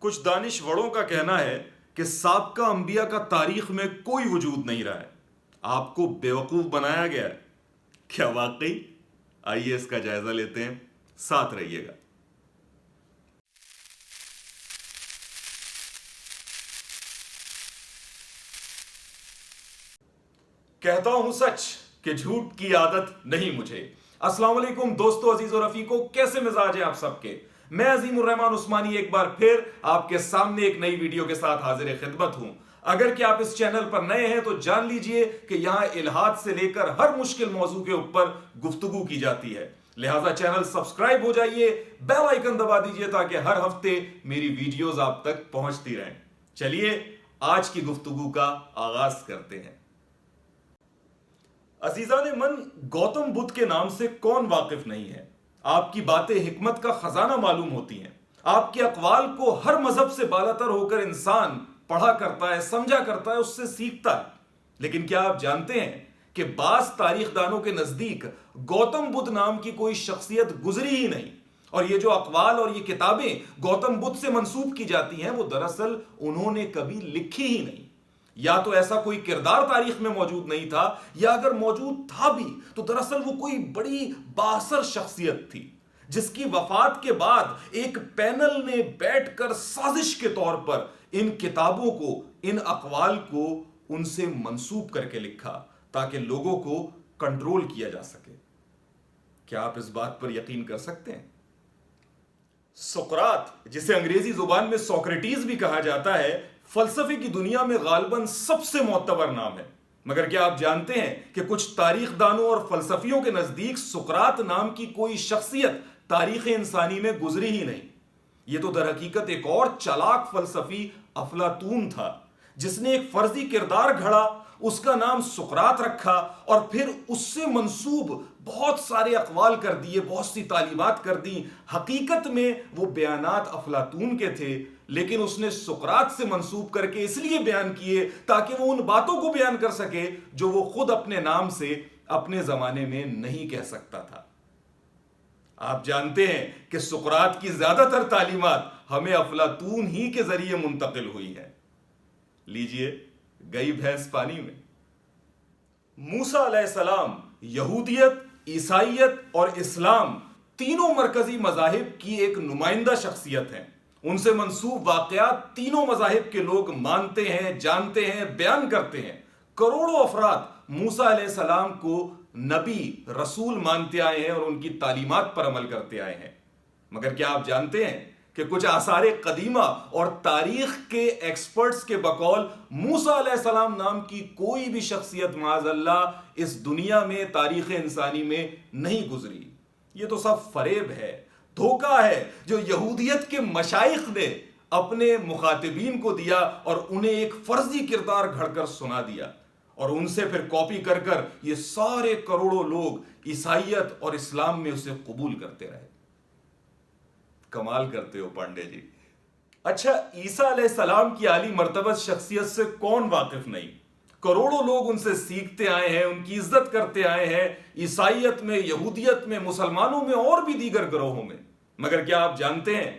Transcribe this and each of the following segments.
کچھ دانشوروں کا کہنا ہے کہ سابقہ انبیاء کا تاریخ میں کوئی وجود نہیں رہا ہے، آپ کو بیوقوف بنایا گیا ہے۔ کیا واقعی؟ آئیے اس کا جائزہ لیتے ہیں، ساتھ رہیے گا۔ کہتا ہوں سچ کہ جھوٹ کی عادت نہیں مجھے۔ السلام علیکم دوستو، عزیز و رفیقو، کیسے مزاج ہیں آپ سب کے؟ میں عظیم الرحمان عثمانی ایک بار پھر آپ کے سامنے ایک نئی ویڈیو کے ساتھ حاضر خدمت ہوں۔ اگر کہ آپ اس چینل پر نئے ہیں تو جان لیجئے کہ یہاں الہاد سے لے کر ہر مشکل موضوع کے اوپر گفتگو کی جاتی ہے، لہٰذا چینل سبسکرائب ہو جائیے، بیل آئیکن دبا دیجئے تاکہ ہر ہفتے میری ویڈیوز آپ تک پہنچتی رہیں۔ چلیے آج کی گفتگو کا آغاز کرتے ہیں۔ عزیزان من، گوتم بدھ کے نام سے کون واقف نہیں ہے؟ آپ کی باتیں حکمت کا خزانہ معلوم ہوتی ہیں، آپ کے اقوال کو ہر مذہب سے بالاتر ہو کر انسان پڑھا کرتا ہے، سمجھا کرتا ہے، اس سے سیکھتا ہے۔ لیکن کیا آپ جانتے ہیں کہ بعض تاریخ دانوں کے نزدیک گوتم بدھ نام کی کوئی شخصیت گزری ہی نہیں، اور یہ جو اقوال اور یہ کتابیں گوتم بدھ سے منسوب کی جاتی ہیں وہ دراصل انہوں نے کبھی لکھی ہی نہیں۔ یا تو ایسا کوئی کردار تاریخ میں موجود نہیں تھا، یا اگر موجود تھا بھی تو دراصل وہ کوئی بڑی بااثر شخصیت تھی جس کی وفات کے بعد ایک پینل نے بیٹھ کر سازش کے طور پر ان کتابوں کو، ان اقوال کو ان سے منسوب کر کے لکھا تاکہ لوگوں کو کنٹرول کیا جا سکے۔ کیا آپ اس بات پر یقین کر سکتے ہیں؟ سقراط، جسے انگریزی زبان میں سوکریٹیز بھی کہا جاتا ہے، فلسفے کی دنیا میں غالباً سب سے معتبر نام ہے، مگر کیا آپ جانتے ہیں کہ کچھ تاریخ دانوں اور فلسفیوں کے نزدیک سقراط نام کی کوئی شخصیت تاریخ انسانی میں گزری ہی نہیں؟ یہ تو در حقیقت ایک اور چالاک فلسفی افلاطون تھا جس نے ایک فرضی کردار گھڑا، اس کا نام سقراط رکھا اور پھر اس سے منسوب بہت سارے اقوال کر دیے، بہت سی تعلیمات کر دیں۔ حقیقت میں وہ بیانات افلاطون کے تھے، لیکن اس نے سقراط سے منسوب کر کے اس لیے بیان کیے تاکہ وہ ان باتوں کو بیان کر سکے جو وہ خود اپنے نام سے اپنے زمانے میں نہیں کہہ سکتا تھا۔ آپ جانتے ہیں کہ سقراط کی زیادہ تر تعلیمات ہمیں افلاطون ہی کے ذریعے منتقل ہوئی ہیں۔ لیجئے گئی بھینس پانی میں۔ موسیٰ علیہ السلام یہودیت، عیسائیت اور اسلام تینوں مرکزی مذاہب کی ایک نمائندہ شخصیت ہیں۔ ان سے منسوب واقعات تینوں مذاہب کے لوگ مانتے ہیں، جانتے ہیں، بیان کرتے ہیں۔ کروڑوں افراد موسیٰ علیہ السلام کو نبی، رسول مانتے آئے ہیں اور ان کی تعلیمات پر عمل کرتے آئے ہیں۔ مگر کیا آپ جانتے ہیں کہ کچھ آثار قدیمہ اور تاریخ کے ایکسپرٹس کے بقول موسیٰ علیہ السلام نام کی کوئی بھی شخصیت معاذ اللہ اس دنیا میں، تاریخ انسانی میں نہیں گزری؟ یہ تو سب فریب ہے، دھوکہ ہے جو یہودیت کے مشائخ نے اپنے مخاطبین کو دیا اور انہیں ایک فرضی کردار گھڑ کر سنا دیا، اور ان سے پھر کاپی کر کر یہ سارے کروڑوں لوگ عیسائیت اور اسلام میں اسے قبول کرتے رہے۔ کمال کرتے ہو پانڈے جی۔ اچھا، عیسیٰ علیہ السلام کی عالی مرتبہ شخصیت سے کون واقف نہیں؟ کروڑوں لوگ ان سے سیکھتے آئے ہیں، ان کی عزت کرتے آئے ہیں، عیسائیت میں، یہودیت میں، مسلمانوں میں اور بھی دیگر گروہوں میں۔ مگر کیا آپ جانتے ہیں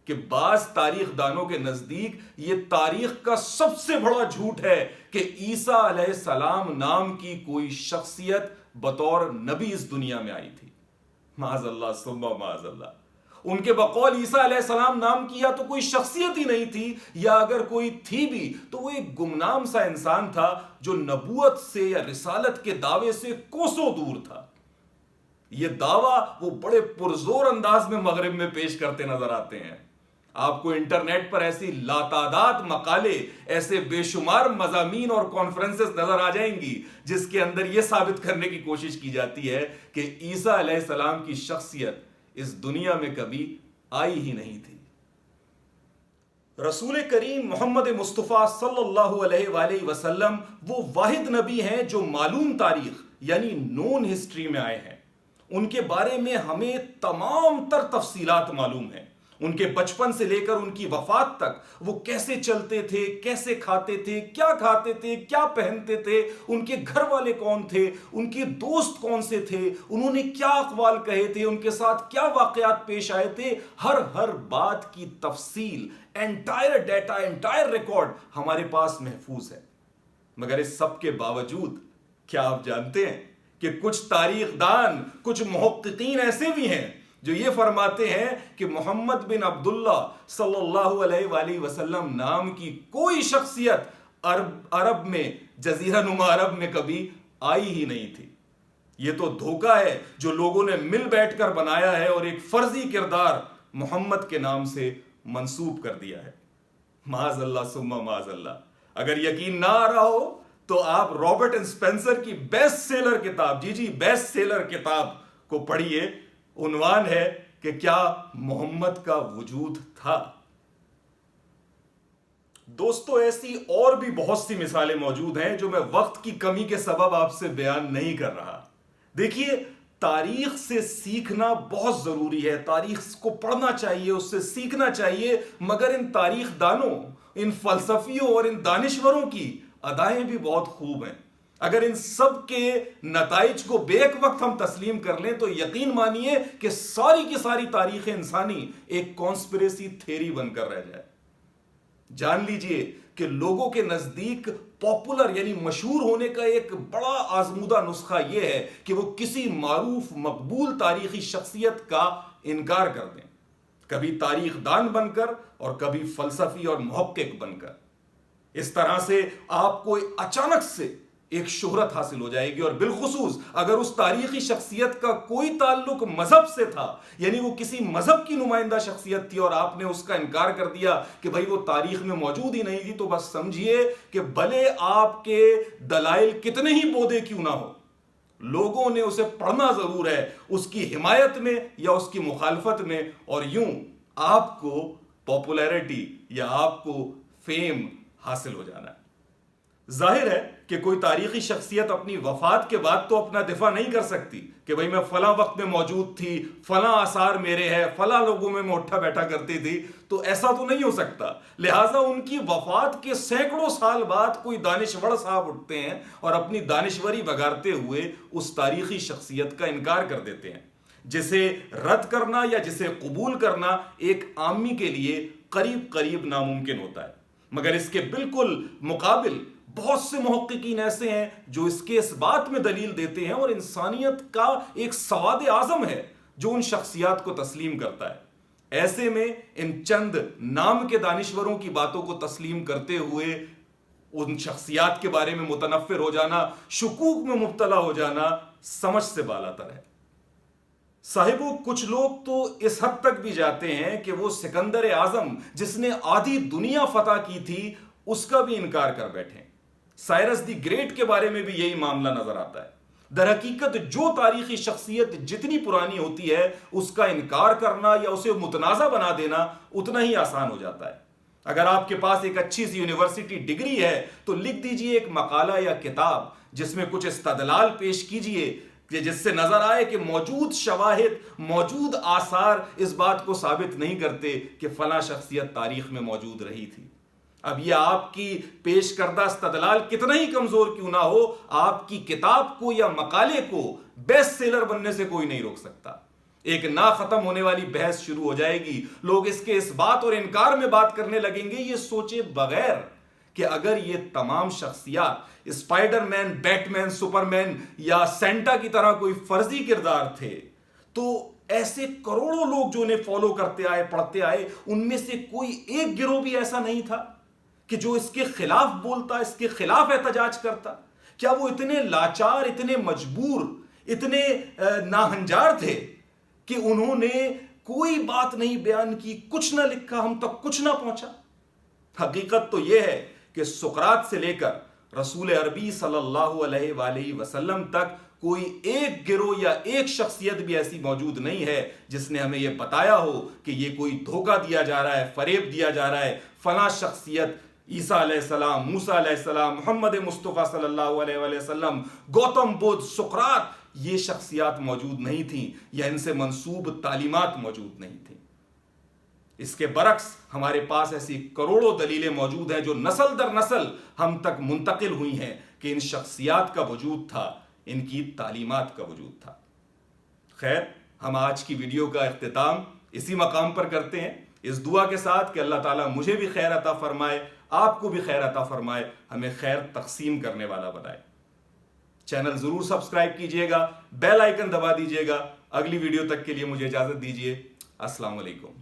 کہ بعض تاریخ دانوں کے نزدیک یہ تاریخ کا سب سے بڑا جھوٹ ہے کہ عیسیٰ علیہ السلام نام کی کوئی شخصیت بطور نبی اس دنیا میں آئی تھی؟ معاذ اللہ ثم معاذ اللہ۔ ان کے بقول عیسیٰ علیہ السلام نام کی یا تو کوئی شخصیت ہی نہیں تھی، یا اگر کوئی تھی بھی تو وہ ایک گمنام سا انسان تھا جو نبوت سے یا رسالت کے دعوے سے کوسوں دور تھا۔ یہ دعویٰ وہ بڑے پرزور انداز میں مغرب میں پیش کرتے نظر آتے ہیں۔ آپ کو انٹرنیٹ پر ایسی لاتعداد مقالے، ایسے بے شمار مضامین اور کانفرنسز نظر آ جائیں گی جس کے اندر یہ ثابت کرنے کی کوشش کی جاتی ہے کہ عیسیٰ علیہ السلام کی شخصیت اس دنیا میں کبھی آئی ہی نہیں تھی۔ رسول کریم محمد مصطفیٰ صلی اللہ علیہ وآلہ وسلم وہ واحد نبی ہیں جو معلوم تاریخ یعنی نون ہسٹری میں آئے ہیں۔ ان کے بارے میں ہمیں تمام تر تفصیلات معلوم ہیں، ان کے بچپن سے لے کر ان کی وفات تک وہ کیسے چلتے تھے، کیسے کھاتے تھے، کیا پہنتے تھے، ان کے گھر والے کون تھے، ان کے دوست کون سے تھے، انہوں نے کیا اقوال کہے تھے، ان کے ساتھ کیا واقعات پیش آئے تھے، ہر بات کی تفصیل، انٹائر ڈیٹا، انٹائر ریکارڈ ہمارے پاس محفوظ ہے۔ مگر اس سب کے باوجود کیا آپ جانتے ہیں کہ کچھ تاریخ دان، کچھ محققین ایسے بھی ہیں جو یہ فرماتے ہیں کہ محمد بن عبداللہ صلی اللہ علیہ وآلہ وسلم نام کی کوئی شخصیت عرب میں، جزیرہ نما عرب میں کبھی آئی ہی نہیں تھی۔ یہ تو دھوکہ ہے جو لوگوں نے مل بیٹھ کر بنایا ہے اور ایک فرضی کردار محمد کے نام سے منسوب کر دیا ہے۔ معاذ اللہ ثم معاذ اللہ۔ اگر یقین نہ آ رہا ہو تو آپ رابرٹ اسپینسر کی بیسٹ سیلر کتاب، بیسٹ سیلر کتاب کو پڑھیے۔ عنوان ہے کہ کیا محمد کا وجود تھا؟ دوستو ایسی اور بھی بہت سی مثالیں موجود ہیں جو میں وقت کی کمی کے سبب آپ سے بیان نہیں کر رہا۔ دیکھیے، تاریخ سے سیکھنا بہت ضروری ہے، تاریخ کو پڑھنا چاہیے، اس سے سیکھنا چاہیے، مگر ان تاریخ دانوں، ان فلسفیوں اور ان دانشوروں کی ادائیں بھی بہت خوب ہیں۔ اگر ان سب کے نتائج کو بیک وقت ہم تسلیم کر لیں تو یقین مانیے کہ ساری کی ساری تاریخ انسانی ایک کانسپریسی تھیری بن کر رہ جائے۔ جان لیجئے کہ لوگوں کے نزدیک پاپولر یعنی مشہور ہونے کا ایک بڑا آزمودہ نسخہ یہ ہے کہ وہ کسی معروف مقبول تاریخی شخصیت کا انکار کر دیں، کبھی تاریخ دان بن کر اور کبھی فلسفی اور محقق بن کر۔ اس طرح سے آپ کو اچانک سے ایک شہرت حاصل ہو جائے گی، اور بالخصوص اگر اس تاریخی شخصیت کا کوئی تعلق مذہب سے تھا، یعنی وہ کسی مذہب کی نمائندہ شخصیت تھی اور آپ نے اس کا انکار کر دیا کہ بھائی وہ تاریخ میں موجود ہی نہیں تھی، تو بس سمجھیے کہ بھلے آپ کے دلائل کتنے ہی بودے کیوں نہ ہو، لوگوں نے اسے پڑھنا ضرور ہے، اس کی حمایت میں یا اس کی مخالفت میں، اور یوں آپ کو پاپولیرٹی یا آپ کو فیم حاصل ہو جانا ہے۔ ظاہر ہے کہ کوئی تاریخی شخصیت اپنی وفات کے بعد تو اپنا دفاع نہیں کر سکتی کہ بھئی میں فلاں وقت میں موجود تھی، فلاں آثار میرے ہیں، فلاں لوگوں میں اٹھا بیٹھا کرتی تھی، تو ایسا تو نہیں ہو سکتا۔ لہٰذا ان کی وفات کے سینکڑوں سال بعد کوئی دانشور صاحب اٹھتے ہیں اور اپنی دانشوری بگارتے ہوئے اس تاریخی شخصیت کا انکار کر دیتے ہیں، جسے رد کرنا یا جسے قبول کرنا ایک عامی کے لیے قریب قریب ناممکن ہوتا ہے۔ مگر اس کے بالکل مقابل بہت سے محققین ایسے ہیں جو اس کے اس بات میں دلیل دیتے ہیں، اور انسانیت کا ایک سواد اعظم ہے جو ان شخصیات کو تسلیم کرتا ہے۔ ایسے میں ان چند نام کے دانشوروں کی باتوں کو تسلیم کرتے ہوئے ان شخصیات کے بارے میں متنفر ہو جانا، شکوک میں مبتلا ہو جانا سمجھ سے بالاتر ہے۔ صاحبو، کچھ لوگ تو اس حد تک بھی جاتے ہیں کہ وہ سکندر اعظم جس نے آدھی دنیا فتح کی تھی اس کا بھی انکار کر بیٹھے۔ سائرس دی گریٹ کے بارے میں بھی یہی معاملہ نظر آتا ہے۔ در حقیقت جو تاریخی شخصیت جتنی پرانی ہوتی ہے اس کا انکار کرنا یا اسے متنازع بنا دینا اتنا ہی آسان ہو جاتا ہے۔ اگر آپ کے پاس ایک اچھی سی یونیورسٹی ڈگری ہے تو لکھ دیجئے ایک مقالہ یا کتاب جس میں کچھ استدلال پیش کیجئے جس سے نظر آئے کہ موجود شواہد، موجود آثار اس بات کو ثابت نہیں کرتے کہ فلاں شخصیت تاریخ میں موجود رہی تھی۔ اب یہ آپ کی پیش کردہ استدلال کتنا ہی کمزور کیوں نہ ہو، آپ کی کتاب کو یا مقالے کو بیسٹ سیلر بننے سے کوئی نہیں روک سکتا۔ ایک نہ ختم ہونے والی بحث شروع ہو جائے گی، لوگ اس کے اس بات اور انکار میں بات کرنے لگیں گے یہ سوچے بغیر کہ اگر یہ تمام شخصیات اسپائڈر مین، بیٹ مین، سپر مین یا سینٹا کی طرح کوئی فرضی کردار تھے تو ایسے کروڑوں لوگ جو انہیں فالو کرتے آئے، پڑھتے آئے، ان میں سے کوئی ایک گروہ بھی ایسا نہیں تھا کہ جو اس کے خلاف بولتا، اس کے خلاف احتجاج کرتا؟ کیا وہ اتنے لاچار، اتنے مجبور، اتنے ناہنجار تھے کہ انہوں نے کوئی بات نہیں بیان کی، کچھ نہ لکھا، ہم تک کچھ نہ پہنچا؟ حقیقت تو یہ ہے کہ سقراط سے لے کر رسول عربی صلی اللہ علیہ وآلہ وسلم تک کوئی ایک گروہ یا ایک شخصیت بھی ایسی موجود نہیں ہے جس نے ہمیں یہ بتایا ہو کہ یہ کوئی دھوکہ دیا جا رہا ہے، فریب دیا جا رہا ہے، فلاں شخصیت عیسیٰ علیہ السلام، موسیٰ علیہ السلام، محمد مصطفیٰ صلی اللہ علیہ وآلہ وسلم، گوتم بدھ، سقراط، یہ شخصیات موجود نہیں تھیں یا ان سے منسوب تعلیمات موجود نہیں تھیں۔ اس کے برعکس ہمارے پاس ایسی کروڑوں دلیلیں موجود ہیں جو نسل در نسل ہم تک منتقل ہوئی ہیں کہ ان شخصیات کا وجود تھا، ان کی تعلیمات کا وجود تھا۔ خیر، ہم آج کی ویڈیو کا اختتام اسی مقام پر کرتے ہیں، اس دعا کے ساتھ کہ اللہ تعالیٰ مجھے بھی خیر عطا فرمائے، آپ کو بھی خیر عطا فرمائے، ہمیں خیر تقسیم کرنے والا بنائے۔ چینل ضرور سبسکرائب کیجئے گا، بیل آئیکن دبا دیجئے گا۔ اگلی ویڈیو تک کے لیے مجھے اجازت دیجئے۔ السلام علیکم۔